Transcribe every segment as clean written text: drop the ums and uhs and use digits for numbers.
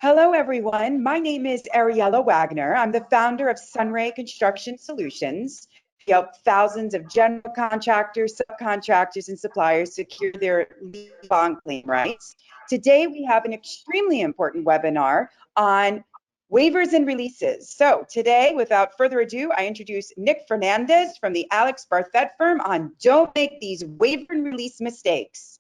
Hello, everyone. My name is Ariella Wagner. I'm the founder of SunRay Construction Solutions. We help thousands of general contractors, subcontractors, and suppliers secure their bond claim rights. Today, we have an extremely important webinar on waivers and releases. So today, without further ado, I introduce Nick Fernandez from the Barthet Firm on Don't Make These Waiver and Release Mistakes.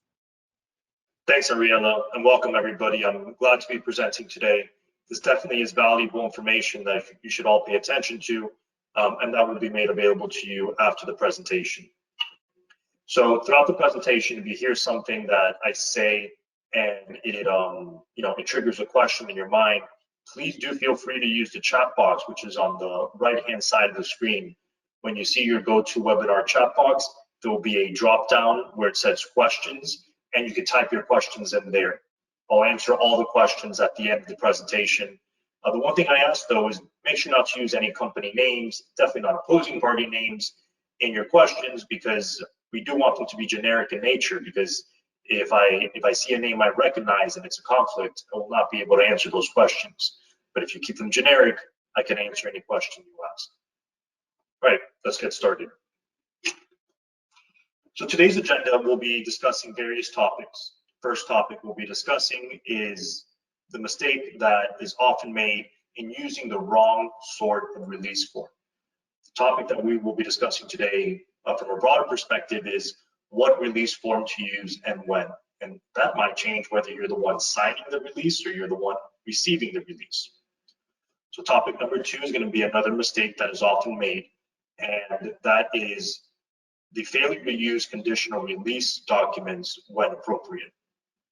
Thanks, Ariella, and welcome everybody. I'm glad to be presenting today. This definitely is valuable information that you should all pay attention to, and that will be made available to you after the presentation. So throughout the presentation, if you hear something that I say and it triggers a question in your mind, please do feel free to use the chat box, which is on the right-hand side of the screen. When you see your GoToWebinar chat box, there will be a drop-down where it says questions, and you can type your questions in there. I'll answer all the questions at the end of the presentation. The one thing I ask though is make sure not to use any company names, definitely not opposing party names in your questions, because we do want them to be generic in nature, because if I see a name I recognize and it's a conflict, I will not be able to answer those questions. But if you keep them generic, I can answer any question you ask. All right, let's get started. So today's agenda, we'll be discussing various topics. First topic we'll be discussing is the mistake that is often made in using the wrong sort of release form. The topic that we will be discussing today from a broader perspective is what release form to use and when. And that might change whether you're the one signing the release or you're the one receiving the release. So topic number 2 is going to be another mistake that is often made, and that is the failure to use conditional release documents when appropriate.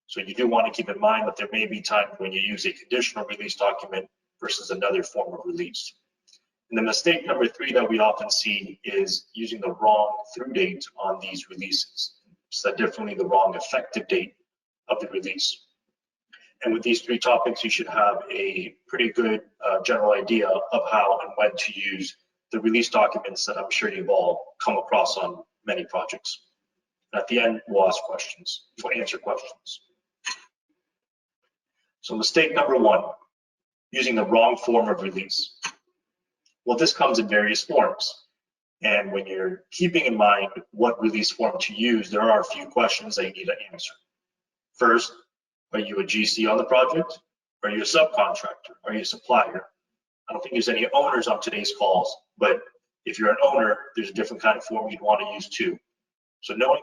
So you do want to keep in mind that there may be times when you use a conditional release document versus another form of release. And the mistake number 3 that we often see is using the wrong through date on these releases. Said differently, the wrong effective date of the release. And with these 3 topics, you should have a pretty good general idea of how and when to use the release documents that I'm sure you've all come across on many projects. And at the end, we'll ask questions, we'll answer questions. So mistake number 1, using the wrong form of release. Well, this comes in various forms. And when you're keeping in mind what release form to use, there are a few questions that you need to answer. First, are you a GC on the project? Are you a subcontractor? Are you a supplier? I don't think there's any owners on today's calls, but if you're an owner, there's a different kind of form you'd want to use too. So knowing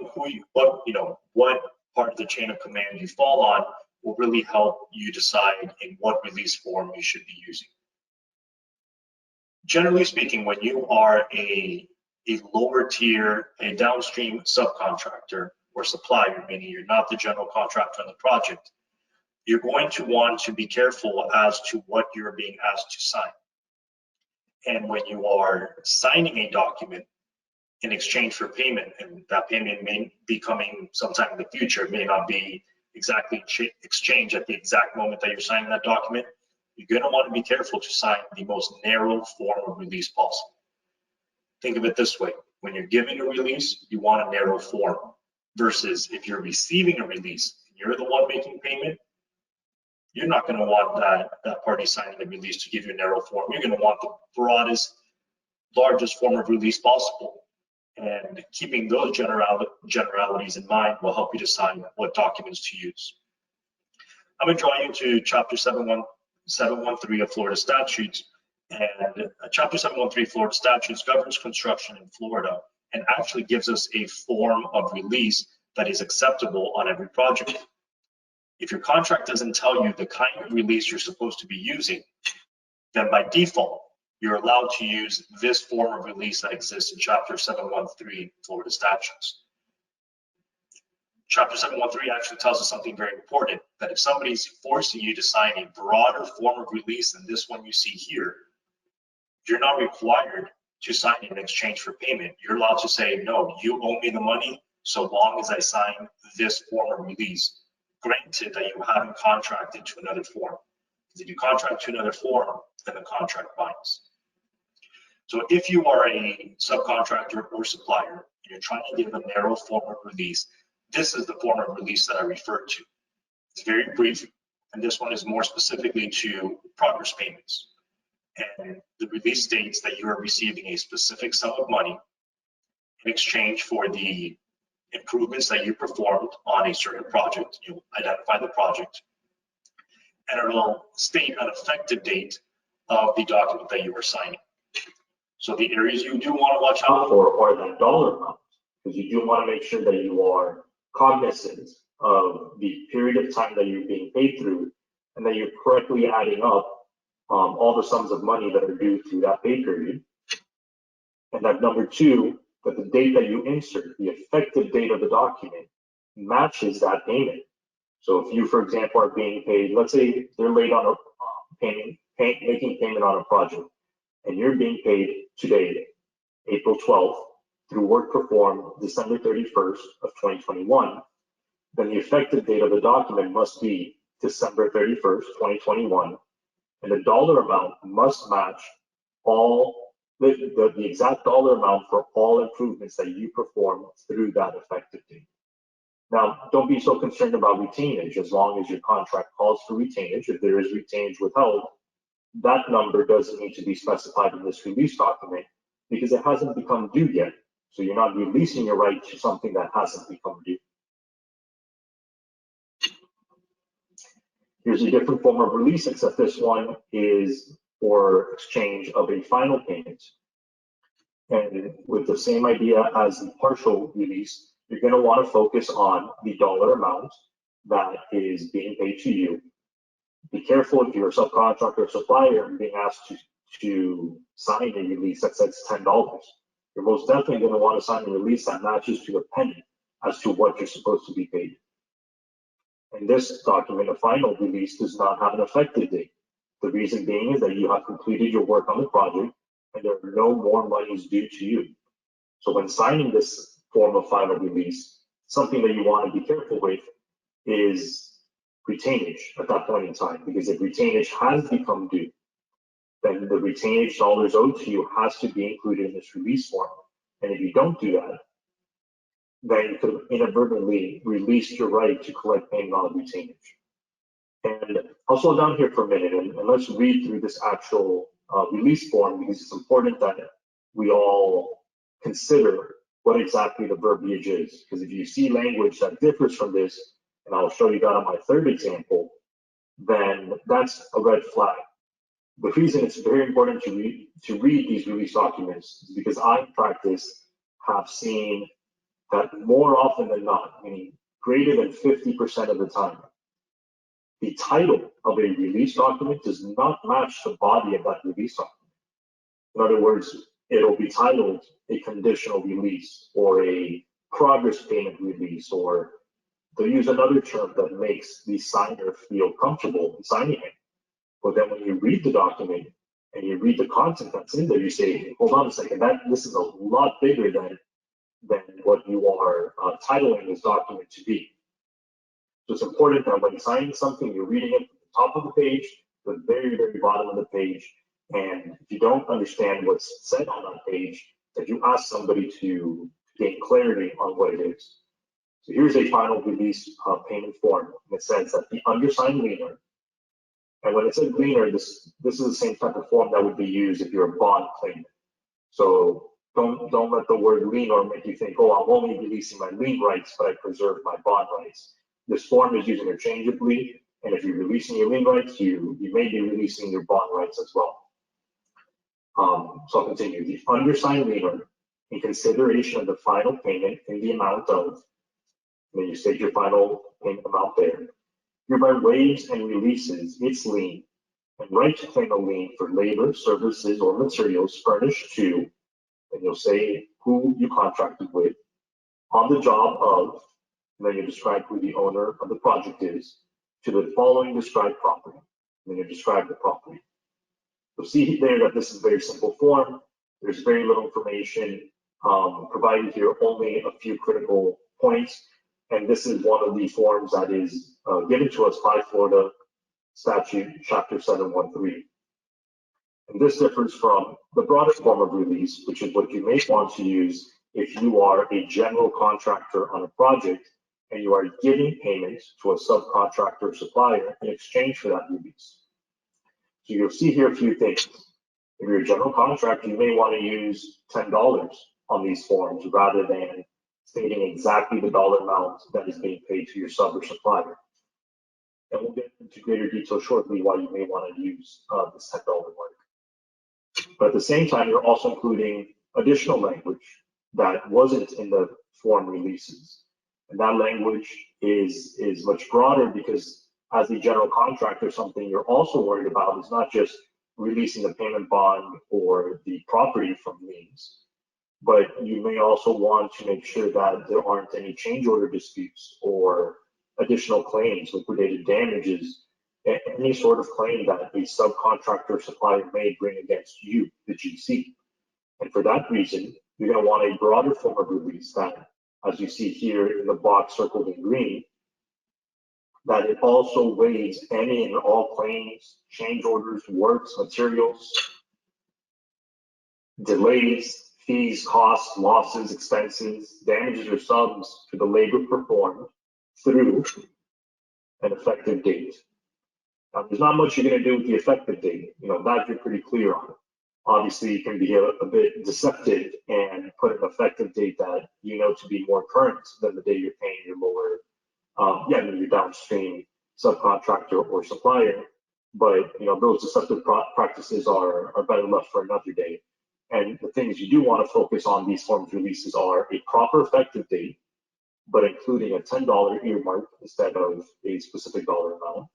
what part of the chain of command you fall on will really help you decide in what release form you should be using. Generally speaking, when you are a lower tier, a downstream subcontractor or supplier, meaning you're not the general contractor on the project, you're going to want to be careful as to what you're being asked to sign. And when you are signing a document in exchange for payment, and that payment may be coming sometime in the future, it may not be exactly exchanged at the exact moment that you're signing that document, you're going to want to be careful to sign the most narrow form of release possible. Think of it this way. When you're giving a release, you want a narrow form, versus if you're receiving a release, and you're the one making payment, you're not going to want that party signing the release to give you a narrow form. You're going to want the broadest, largest form of release possible. And keeping those generalities in mind will help you decide what documents to use. I'm going to draw you to Chapter 713 of Florida Statutes. And Chapter 713 Florida Statutes governs construction in Florida and actually gives us a form of release that is acceptable on every project. If your contract doesn't tell you the kind of release you're supposed to be using, then by default, you're allowed to use this form of release that exists in Chapter 713 Florida Statutes. Chapter 713 actually tells us something very important, that if somebody's forcing you to sign a broader form of release than this one you see here, you're not required to sign in exchange for payment. You're allowed to say, no, you owe me the money so long as I sign this form of release. Granted that you haven't contracted to another form. Because if you contract to another form, then the contract binds. So if you are a subcontractor or supplier, and you're trying to give a narrow form of release, this is the form of release that I referred to. It's very brief, and this one is more specifically to progress payments. And the release states that you are receiving a specific sum of money in exchange for the improvements that you performed on a certain project. You identify the project, and it'll state an effective date of the document that you are signing. So the areas you do want to watch out for are the dollar amount, because you do want to make sure that you are cognizant of the period of time that you're being paid through, and that you're correctly adding up all the sums of money that are due through that pay period. And that number two, that the date that you insert, the effective date of the document, matches that payment. So if you, for example, are being paid, let's say they're late on a making payment on a project, and you're being paid today, April 12th, through work performed December 31st of 2021, then the effective date of the document must be December 31st, 2021, and the dollar amount must match all the exact dollar amount for all improvements that you perform through that effective date. Now, don't be so concerned about retainage as long as your contract calls for retainage. If there is retainage withheld, that number doesn't need to be specified in this release document because it hasn't become due yet. So you're not releasing your right to something that hasn't become due. Here's a different form of release, except this one is for exchange of a final payment. And with the same idea as the partial release, you're going to want to focus on the dollar amount that is being paid to you. Be careful if you're a subcontractor or supplier and being asked to sign a release that says $10. You're most definitely going to want to sign a release that matches to a penny as to what you're supposed to be paid. In this document, a final release does not have an effective date. The reason being is that you have completed your work on the project and there are no more monies due to you. So when signing this form of final release, something that you want to be careful with is retainage at that point in time, because if retainage has become due, then the retainage dollars owed to you has to be included in this release form. And if you don't do that, then you could inadvertently release your right to collect payment on retainage. And I'll slow down here for a minute and let's read through this actual release form, because it's important that we all consider what exactly the verbiage is. Because if you see language that differs from this, and I'll show you that on my third example, then that's a red flag. The reason it's very important to read these release documents is because I, in practice, have seen that more often than not, meaning greater than 50% of the time, the title of a release document does not match the body of that release document. In other words, it'll be titled a conditional release or a progress payment release, or they'll use another term that makes the signer feel comfortable in signing it. But then when you read the document and you read the content that's in there, you say, hold on a second, this is a lot bigger than what you are titling this document to be. So it's important that when signing something, you're reading it from the top of the page to the very, very bottom of the page. And if you don't understand what's said on that page, that you ask somebody to gain clarity on what it is. So here's a final release payment form. And it says that the undersigned liener, and when it says liener, this is the same type of form that would be used if you're a bond claimant. So don't let the word liener make you think, oh, I'm only releasing my lien rights, but I preserve my bond rights. This form is used interchangeably, and if you're releasing your lien rights, you may be releasing your bond rights as well. So I'll continue. The undersigned liener, in consideration of the final payment in the amount of, and then you state your final payment amount there, hereby waives and releases its lien and right to claim a lien for labor, services, or materials furnished to, and you'll say who you contracted with, on the job of, and then you describe who the owner of the project is, to the following described property, and then you describe the property. You'll see there that this is a very simple form. There's very little information provided here, only a few critical points. And this is one of the forms that is given to us by Florida Statute Chapter 713. And this differs from the broader form of release, which is what you may want to use if you are a general contractor on a project and you are giving payments to a subcontractor or supplier in exchange for that release. So you'll see here a few things. If you're a general contractor, you may want to use $10 on these forms rather than stating exactly the dollar amount that is being paid to your sub or supplier. And we'll get into greater detail shortly why you may want to use this $10 mark. But at the same time, you're also including additional language that wasn't in the form releases. And that language is much broader because as a general contractor, something you're also worried about is not just releasing the payment bond or the property from liens, but you may also want to make sure that there aren't any change order disputes or additional claims, liquidated damages, any sort of claim that a subcontractor or supplier may bring against you, the GC. And for that reason, you're going to want a broader form of release that, as you see here in the box circled in green, that it also weighs any and all claims, change orders, works, materials, delays, fees, costs, losses, expenses, damages or subs to the labor performed through an effective date. Now, there's not much you're going to do with the effective date. That you're pretty clear on. Obviously, you can be a bit deceptive and put an effective date that to be more current than the day you're paying your lower, your downstream subcontractor or supplier. But those deceptive practices are better left for another day. And the things you do want to focus on these forms releases are a proper effective date, but including a $10 earmark instead of a specific dollar amount,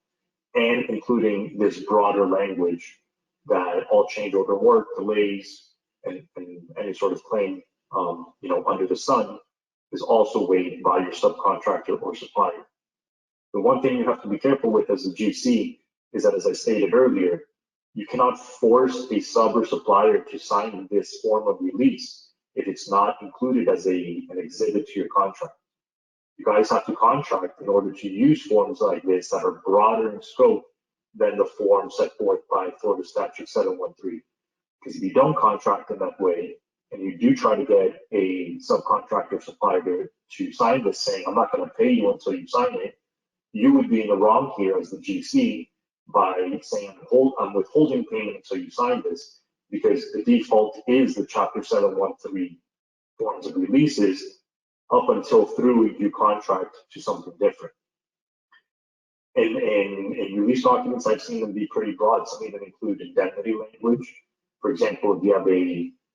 and including this broader language that all change order work, delays, and any sort of claim, under the sun is also weighed by your subcontractor or supplier. The one thing you have to be careful with as a GC is that, as I stated earlier, you cannot force a sub or supplier to sign this form of release if it's not included as an exhibit to your contract. You guys have to contract in order to use forms like this that are broader in scope than the form set forth by Florida Statute 713. Because if you don't contract in that way, and you do try to get a subcontractor supplier to sign this saying, I'm not going to pay you until you sign it, you would be in the wrong here as the GC by saying, I'm withholding payment until you sign this, because the default is the Chapter 713 forms of releases up until through you contract to something different. In release documents, I've seen them be pretty broad. Some even include indemnity language. For example, if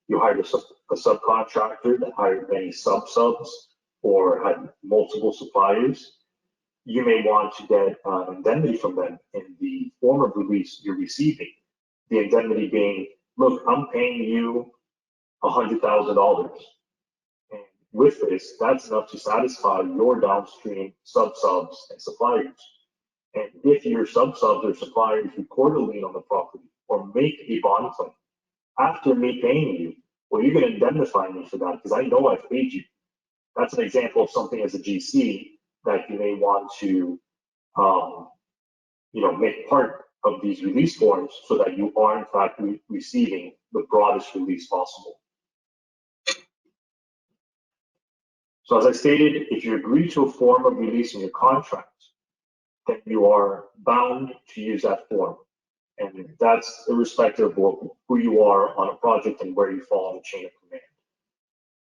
you hired a subcontractor that hired many subs or had multiple suppliers, you may want to get indemnity from them in the form of release you're receiving. The indemnity being, look, I'm paying you $100,000. And with this, that's enough to satisfy your downstream subs and suppliers. And if your subs or suppliers record a lien on the property or make a bond claim after me paying you, well, you're going to indemnify me for that because I know I've paid you. That's an example of something as a GC that you may want to, make part of these release forms so that you are in fact receiving the broadest release possible. So as I stated, if you agree to a form of release in your contract, then you are bound to use that form. And that's irrespective of who you are on a project and where you fall on the chain of command.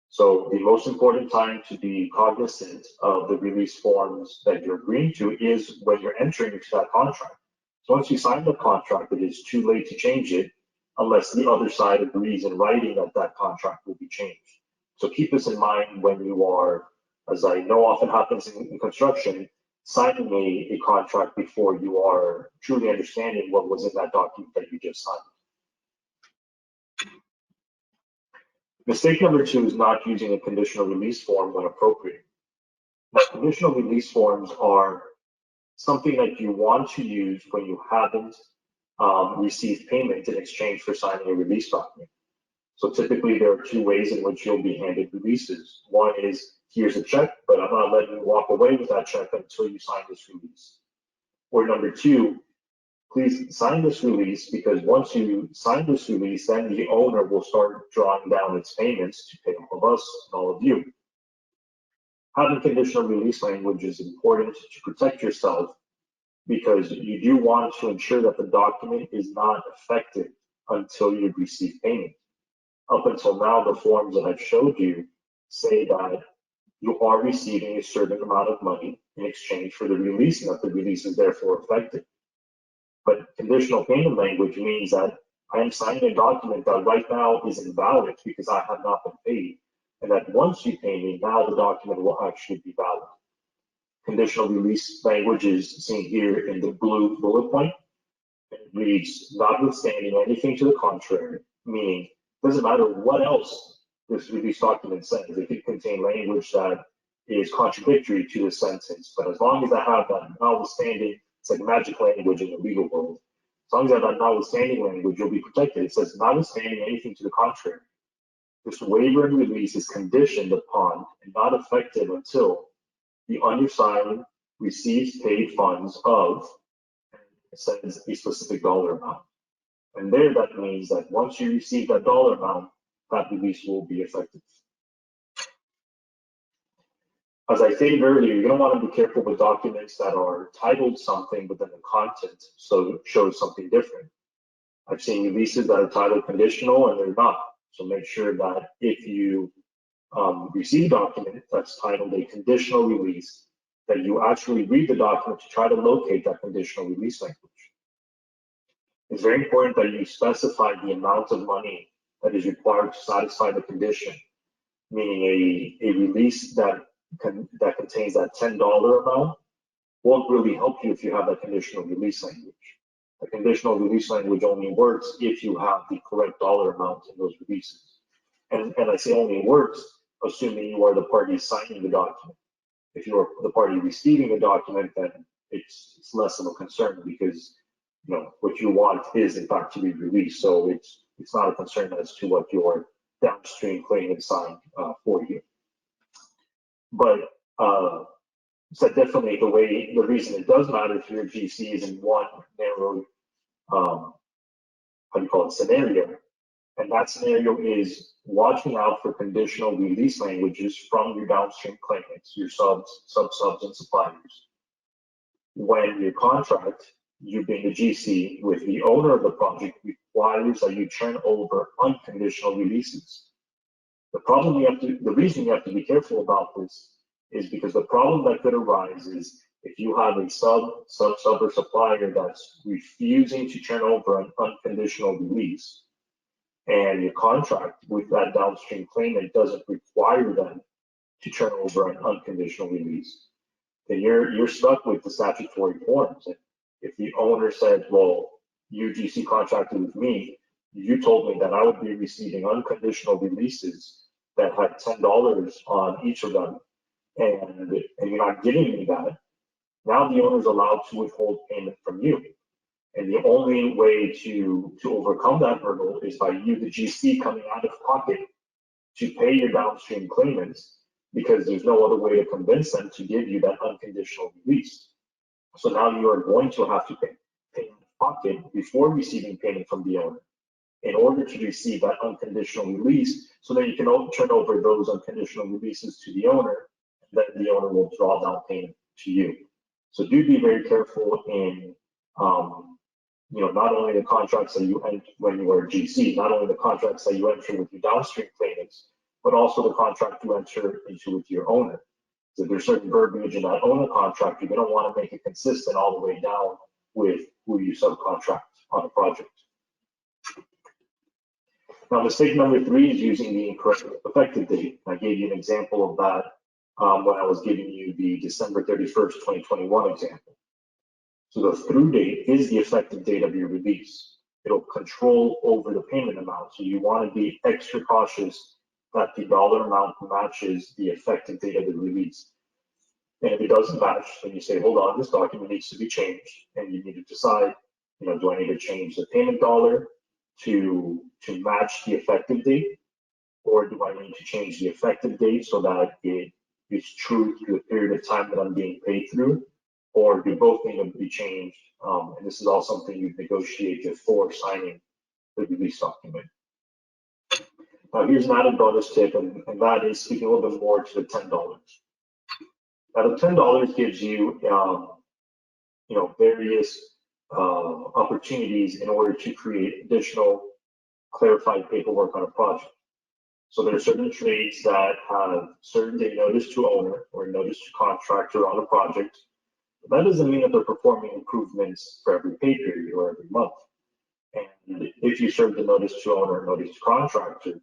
So the most important time to be cognizant of the release forms that you're agreeing to is when you're entering into that contract. So once you sign the contract, it is too late to change it unless the other side agrees in writing that that contract will be changed. So keep this in mind when you are, as I know often happens in construction, signing a contract before you are truly understanding what was in that document that you just signed. Mistake number 2 is not using a conditional release form when appropriate. Now, conditional release forms are something that you want to use when you haven't received payment in exchange for signing a release document. So typically there are 2 ways in which you'll be handed releases. One is, here's a check, but I'm not letting you walk away with that check until you sign this release. Or number 2, please sign this release because once you sign this release, then the owner will start drawing down its payments to pay all of us and all of you. having conditional release language is important to protect yourself because you do want to ensure that the document is not effective until you receive payment. Up until now, the forms that I've showed you say that you are receiving a certain amount of money in exchange for the release, and that the release is therefore effective. But conditional payment language means that I am signing a document that right now is invalid because I have not been paid, and that once you pay me, now the document will actually be valid. Conditional release language is seen here in the blue bullet point. It reads, notwithstanding anything to the contrary, meaning it doesn't matter what else this release document says. It can contain language that is contradictory to the sentence, but as long as I have that notwithstanding, it's like magic language in the legal world. As long as I have that notwithstanding language, you'll be protected. It says notwithstanding anything to the contrary. This waiver and release is conditioned upon and not effective until the undersigned receives paid funds of, it says a specific dollar amount. And there that means that once you receive that dollar amount, that release will be effective. As I stated earlier, you're going to want to be careful with documents that are titled something, but then the content shows something different. I've seen releases that are titled conditional and they're not. So make sure that if you receive a document that's titled a conditional release, that you actually read the document to try to locate that conditional release language. It's very important that you specify the amount of money that is required to satisfy the condition, meaning a release that contains that $10 amount won't really help you if you have that conditional release language. The conditional release language only works if you have the correct dollar amount in those releases. And I say only works, assuming you are the party signing the document. If you are the party receiving the document, then it's less of a concern because what you want is in fact to be released. So it's not a concern as to what your downstream claimant signed for you. But so definitely the reason it does matter if your GC is in one narrow scenario, and that scenario is watching out for conditional release languages from your downstream claimants, your subs, and suppliers. When your contract, you being the GC with the owner of the project, requires that you turn over unconditional releases. The reason you have to be careful about this is because the problem that could arise is if you have a sub or supplier that's refusing to turn over an unconditional release, and your contract with that downstream claimant doesn't require them to turn over an unconditional release, then you're stuck with the statutory forms. And if the owner said, well, you GC contracted with me, you told me that I would be receiving unconditional releases that had $10 on each of them, and you're not giving me that, now the owner is allowed to withhold payment from you. And the only way to overcome that hurdle is by you, the GC, coming out of pocket to pay your downstream claimants, because there's no other way to convince them to give you that unconditional release. So now you are going to have to pay out of pocket before receiving payment from the owner in order to receive that unconditional release, so that you can turn over those unconditional releases to the owner, and then the owner will draw down payment to you. So do be very careful in not only the contracts that you enter when you are a GC, not only the contracts that you enter with your downstream claimants, but also the contract you enter into with your owner. So there's certain verbiage in that owner contract, you're going to want to make it consistent all the way down with who you subcontract on a project. Now, mistake number 3 is using the incorrect effective date. I gave you an example of that when I was giving you the December 31st, 2021 example. So the through date is the effective date of your release. It'll control over the payment amount. So you want to be extra cautious that the dollar amount matches the effective date of the release. And if it doesn't match, then you say, hold on, this document needs to be changed. And you need to decide, do I need to change the payment dollar to match the effective date? Or do I need to change the effective date so that it is true to the period of time that I'm being paid through? Or do both need to be changed? And this is all something you've negotiated before signing the release document. Now, here's an added bonus tip, and that is speaking a little bit more to the $10. Now the $10 gives you, various opportunities in order to create additional clarified paperwork on a project. So there are certain trades that have certain day notice to owner or notice to contractor on a project. But that doesn't mean that they're performing improvements for every pay period or every month. And if you serve the notice to owner or notice to contractor,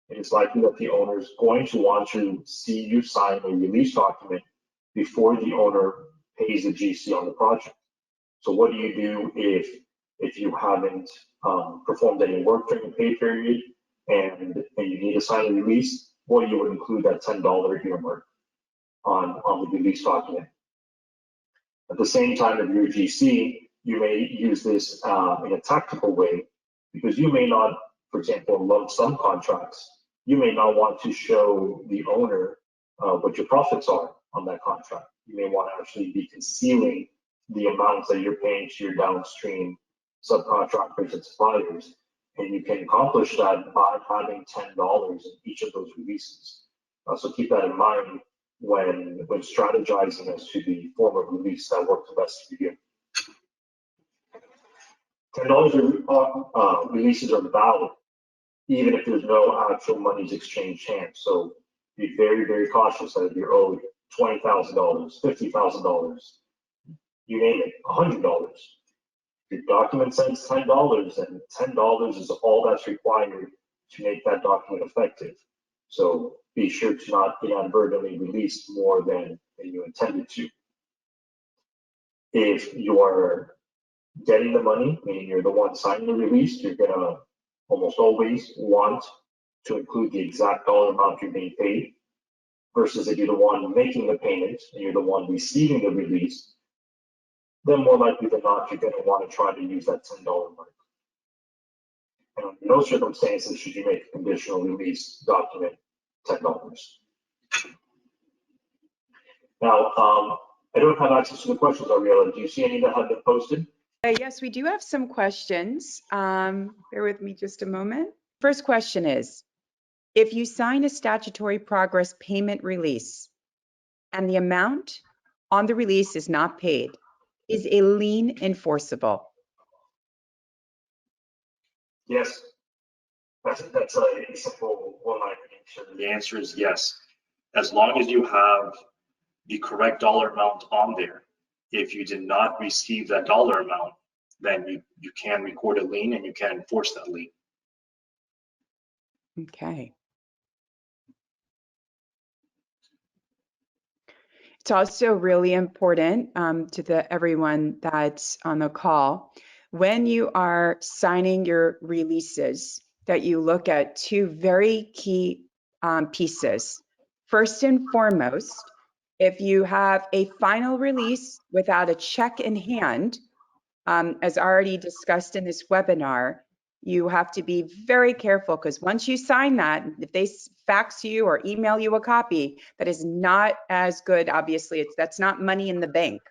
it is likely that the owner is going to want to see you sign a release document before the owner pays the GC on the project. So what do you do if you haven't performed any work during the pay period and you need to sign a release? Well, you would include that $10 earmark on the release document. At the same time, if you're a GC, you may use this in a tactical way, because you may not, for example, in lump sum contracts, you may not want to show the owner what your profits are on that contract. You may want to actually be concealing the amounts that you're paying to your downstream subcontractors and suppliers. And you can accomplish that by having $10 in each of those releases. So keep that in mind when strategizing as to the form of release that works best for you. $10 releases are valid even if there's no actual monies exchanged hands. So be very, very cautious that if you're owed $20,000, $50,000, you name it, $100. Your document says $10, and $10 is all that's required to make that document effective. So be sure to not inadvertently release more than you intended to. If you are getting the money, meaning you're the one signing the release, you're gonna almost always want to include the exact dollar amount you're being paid, versus if you're the one making the payment and you're the one receiving the release, then more likely than not, you're going to want to try to use that $10 mark. And under no circumstances should you make a conditional release document $10. Now, I don't have access to the questions, Ariella. Do you see any that have been posted? Yes, we do have some questions. Bear with me just a moment. First question is, if you sign a statutory progress payment release and the amount on the release is not paid, is a lien enforceable? Yes. That's a simple one-line answer. The answer is yes. As long as you have the correct dollar amount on there, if you did not receive that dollar amount, then you can record a lien and you can enforce that lien. Okay. It's also really important to everyone that's on the call, when you are signing your releases, that you look at two very key pieces. First and foremost, if you have a final release without a check in hand, as already discussed in this webinar, you have to be very careful, because once you sign that, if they fax you or email you a copy, that is not as good. Obviously, that's not money in the bank.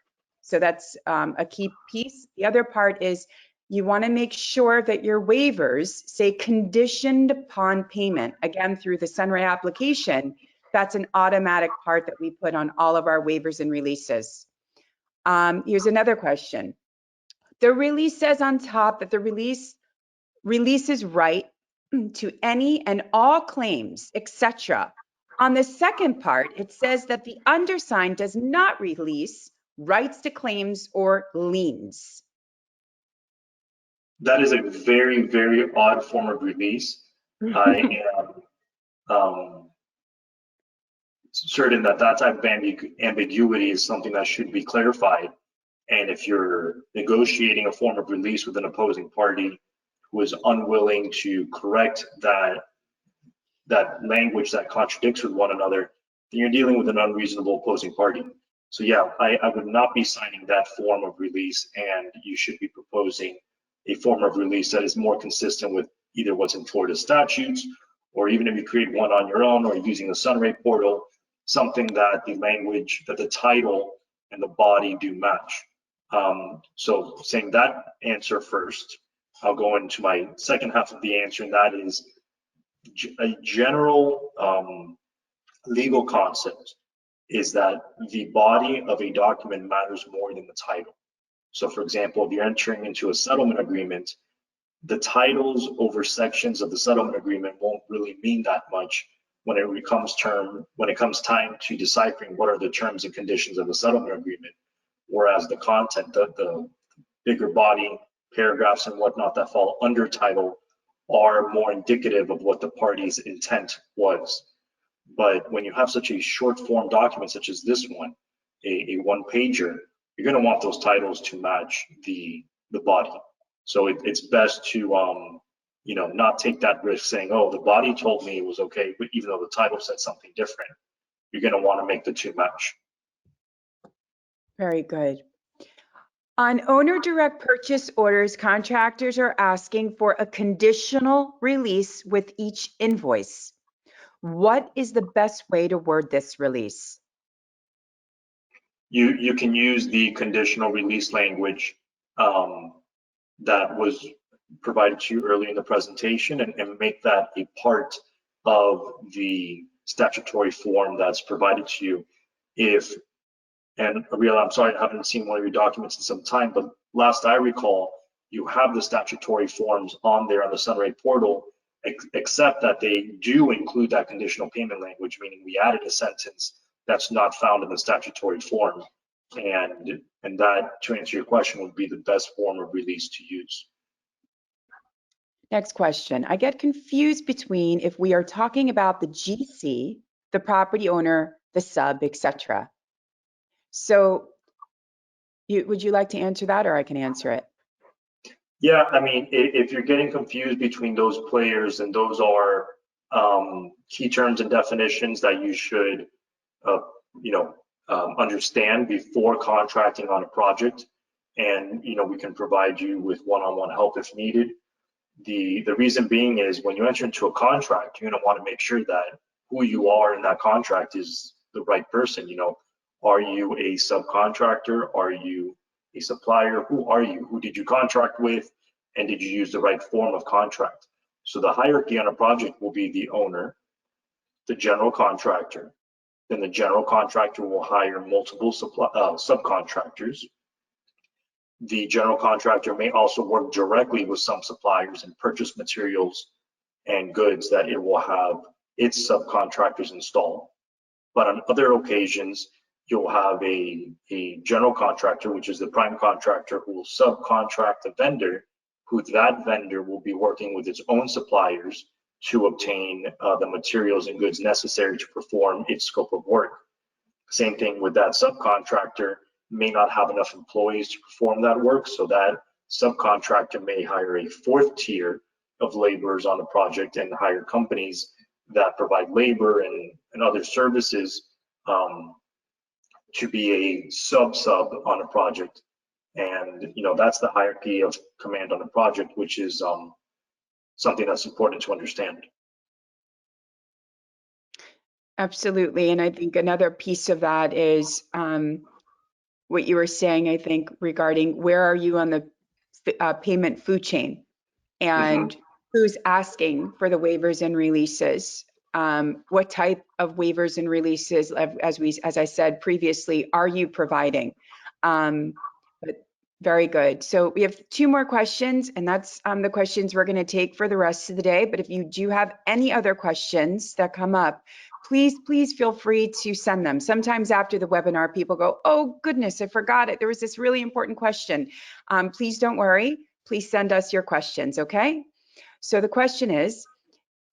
So that's a key piece. The other part is you want to make sure that your waivers say conditioned upon payment. Again, through the SunRay application, that's an automatic part that we put on all of our waivers and releases. Here's another question. The release says on top that the releases right to any and all claims, etc. On the second part, it says that the undersigned does not release rights to claims or liens. That is a very, very odd form of release. I am certain that type of ambiguity is something that should be clarified. And if you're negotiating a form of release with an opposing party who is unwilling to correct that language that contradicts with one another, then you're dealing with an unreasonable opposing party. So yeah, I would not be signing that form of release, and you should be proposing a form of release that is more consistent with either what's in Florida statutes, or even if you create one on your own or using the SunRay portal, something that the language, that the title and the body do match. So saying that answer first, I'll go into my second half of the answer, and that is a general legal concept is that the body of a document matters more than the title. So for example, if you're entering into a settlement agreement, the titles over sections of the settlement agreement won't really mean that much when it comes time to deciphering what are the terms and conditions of the settlement agreement. Whereas the content, the bigger body, paragraphs and whatnot that fall under title are more indicative of what the party's intent was. But when you have such a short form document such as this one, a one pager, you're going to want those titles to match the body. So it's best to not take that risk saying, oh, the body told me it was okay, but even though the title said something different, you're going to want to make the two match. Very good. On owner direct purchase orders, contractors are asking for a conditional release with each invoice. What is the best way to word this release? You can use the conditional release language that was provided to you earlier in the presentation and make that a part of the statutory form that's provided to you. And I'm sorry, I haven't seen one of your documents in some time, but last I recall, you have the statutory forms on there on the SunRay portal, except that they do include that conditional payment language, meaning we added a sentence that's not found in the statutory form. And that, to answer your question, would be the best form of release to use. Next question. I get confused between if we are talking about the GC, the property owner, the sub, etc. So would you like to answer that, or I can answer it? Yeah, I mean, if you're getting confused between those players, and those are key terms and definitions that you should, understand before contracting on a project, and we can provide you with one-on-one help if needed. The reason being is when you enter into a contract, you're going to want to make sure that who you are in that contract is the right person. Are you a subcontractor? Are you a supplier? Who are you? Who did you contract with? And did you use the right form of contract? So the hierarchy on a project will be the owner, the general contractor. Then the general contractor will hire multiple subcontractors. The general contractor may also work directly with some suppliers and purchase materials and goods that it will have its subcontractors install. But on other occasions, you'll have a general contractor, which is the prime contractor, who will subcontract the vendor, who that vendor will be working with its own suppliers to obtain the materials and goods necessary to perform its scope of work. Same thing with that subcontractor, may not have enough employees to perform that work, so that subcontractor may hire a fourth tier of laborers on the project and hire companies that provide labor and other services to be a sub on a project. And that's the hierarchy of command on a project, which is something that's important to understand. Absolutely. And I think another piece of that is what you were saying, I think, regarding where are you on the payment food chain, and who's asking for the waivers and releases. What type of waivers and releases, as I said previously, are you providing? But very good. So we have 2 more questions, and that's the questions we're going to take for the rest of the day. But if you do have any other questions that come up, please feel free to send them. Sometimes after the webinar, people go, oh goodness, I forgot it. There was this really important question. Please don't worry. Please send us your questions, okay? So the question is,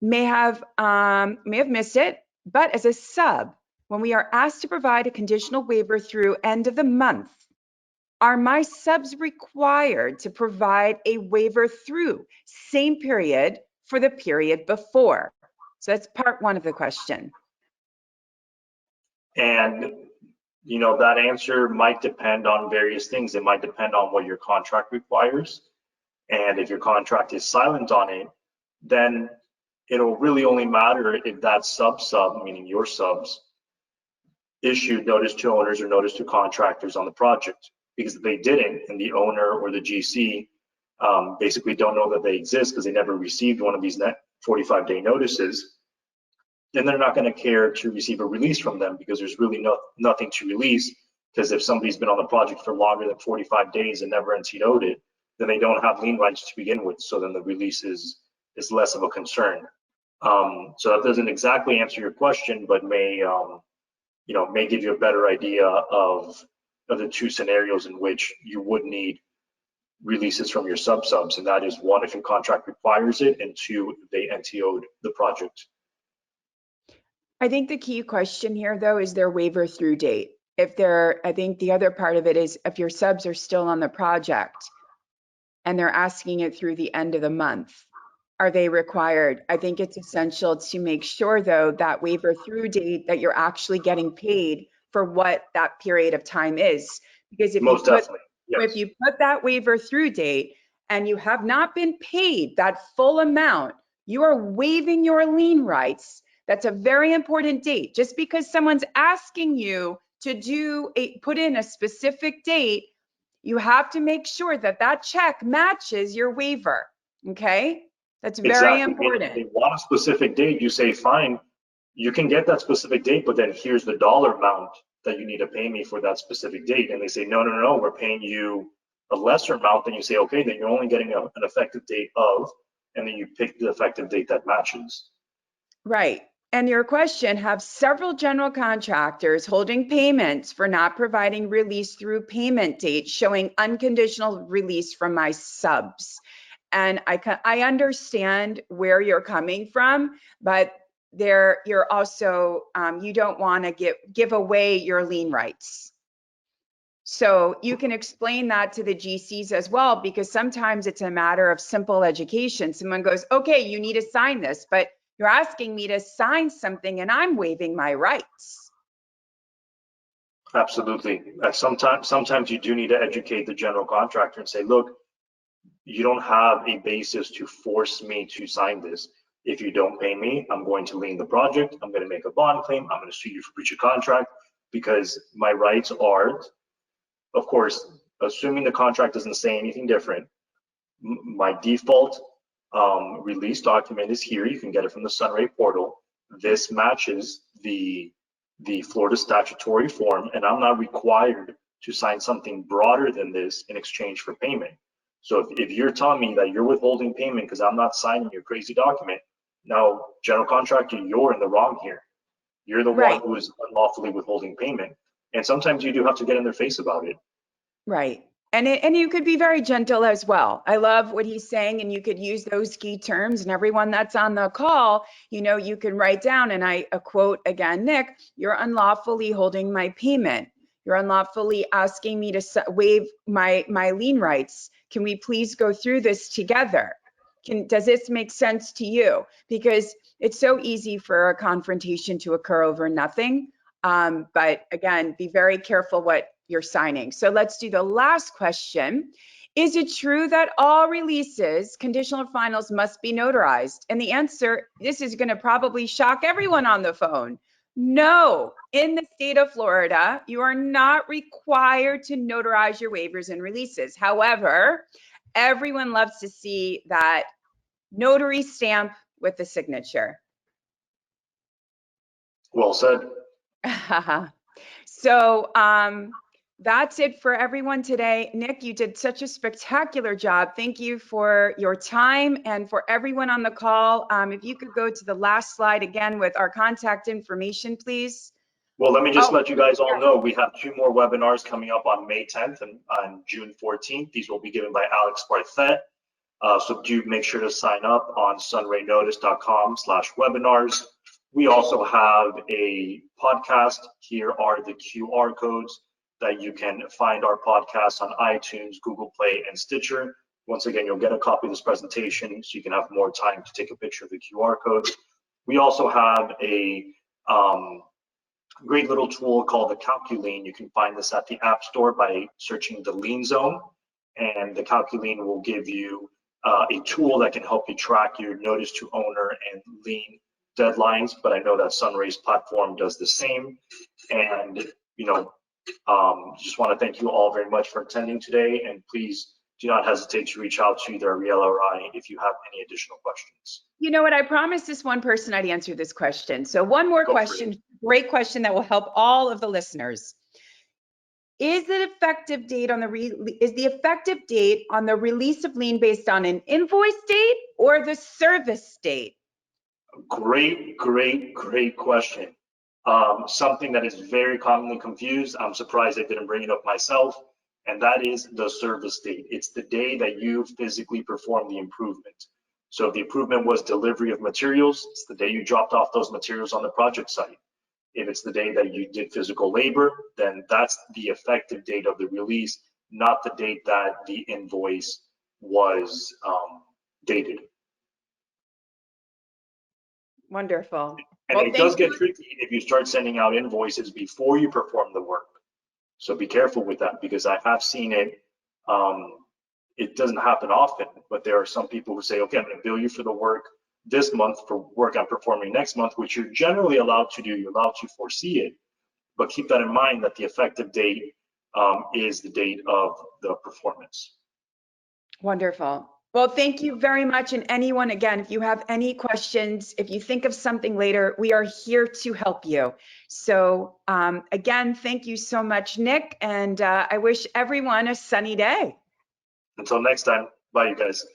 may have missed it, but as a sub, when we are asked to provide a conditional waiver through end of the month, are my subs required to provide a waiver through same period for the period before? So that's part 1 of the question. And that answer might depend on various things. It might depend on what your contract requires. And if your contract is silent on it, then it'll really only matter if that sub, meaning your subs, issued notice to owners or notice to contractors on the project. Because if they didn't, and the owner or the GC basically don't know that they exist because they never received one of these 45-day notices, then they're not going to care to receive a release from them, because there's really nothing to release. Because if somebody's been on the project for longer than 45 days and never NTO'd it, then they don't have lien rights to begin with. So then the release is less of a concern. So that doesn't exactly answer your question, but may may give you a better idea of the two scenarios in which you would need releases from your subs, and that is, one, if your contract requires it, and two, if they NTO'd the project. I think the key question here, though, is their waiver through date. I think the other part of it is if your subs are still on the project and they're asking it through the end of the month, are they required? I think it's essential to make sure, though, that waiver through date, that you're actually getting paid for what that period of time is. Because if if you put that waiver through date and you have not been paid that full amount, you are waiving your lien rights. That's a very important date. Just because someone's asking you to put in a specific date, you have to make sure that that check matches your waiver. Okay? That's very important. If they want a specific date, you say, fine, you can get that specific date, but then here's the dollar amount that you need to pay me for that specific date. And they say, no, we're paying you a lesser amount. Then you say, okay, then you're only getting an effective date of, and then you pick the effective date that matches. Right. And your question, have several general contractors holding payments for not providing release through payment date showing unconditional release from my subs. And I understand where you're coming from, but you're also, you don't want to give away your lien rights. So you can explain that to the GCs as well, because sometimes it's a matter of simple education. Someone goes, okay, you need to sign this, but you're asking me to sign something and I'm waiving my rights. Absolutely. Sometimes you do need to educate the general contractor and say, look, you don't have a basis to force me to sign this. If you don't pay me, I'm going to lien the project. I'm going to make a bond claim. I'm going to sue you for breach of contract, because my rights are, of course, assuming the contract doesn't say anything different, my default release document is here. You can get it from the SunRay portal. This matches the Florida statutory form, and I'm not required to sign something broader than this in exchange for payment. So if you're telling me that you're withholding payment because I'm not signing your crazy document, now, general contractor, you're in the wrong here. You're the one who is unlawfully withholding payment. And sometimes you do have to get in their face about it. Right. And you could be very gentle as well. I love what he's saying, and you could use those key terms, and everyone that's on the call, you can write down, and I quote again, Nick, you're unlawfully holding my payment. You're unlawfully asking me to waive my lien rights. Can we please go through this together? Does this make sense to you? Because it's so easy for a confrontation to occur over nothing. But again, be very careful what you're signing. So let's do the last question. Is it true that all releases, conditional finals, must be notarized? And the answer, this is going to probably shock everyone on the phone. No, in the state of Florida, you are not required to notarize your waivers and releases. However, everyone loves to see that notary stamp with the signature. Well said. So that's it for everyone today. Nick, you did such a spectacular job. Thank you for your time, and for everyone on the call. If you could go to the last slide again with our contact information, please. Well, let me just let you guys all know we have 2 more webinars coming up on May 10th and on June 14th. These will be given by Alex Barthet. So do make sure to sign up on sunraynotice.com/webinars. We also have a podcast. Here are the QR codes that you can find our podcast on iTunes, Google Play, and Stitcher. Once again, you'll get a copy of this presentation so you can have more time to take a picture of the QR codes. We also have a great little tool called the Calculien. You can find this at the App Store by searching the lien zone, and the Calculien will give you a tool that can help you track your notice to owner and lien deadlines. But I know that SunRay's platform does the same. And just want to thank you all very much for attending today, and please do not hesitate to reach out to either Ariella or I if you have any additional questions. You know what? I promised this one person I'd answer this question. So one more Go for question, great question that will help all of the listeners. Is the effective date on the release of lien based on an invoice date or the service date? Great question. Something that is very commonly confused. I'm surprised I didn't bring it up myself, and that is the service date. It's the day that you physically perform the improvement. So if the improvement was delivery of materials, it's the day you dropped off those materials on the project site. If it's the day that you did physical labor, then that's the effective date of the release, not the date that the invoice was dated. Wonderful. And Well, it does get tricky if you start sending out invoices before you perform the work. So be careful with that, because I have seen it. It doesn't happen often, but there are some people who say, okay, I'm going to bill you for the work this month for work I'm performing next month, which you're generally allowed to do. You're allowed to foresee it, but keep that in mind that the effective date is the date of the performance. Wonderful. Well, thank you very much. And anyone, again, if you have any questions, if you think of something later, we are here to help you. So again, thank you so much, Nick. And I wish everyone a sunny day. Until next time, bye, you guys.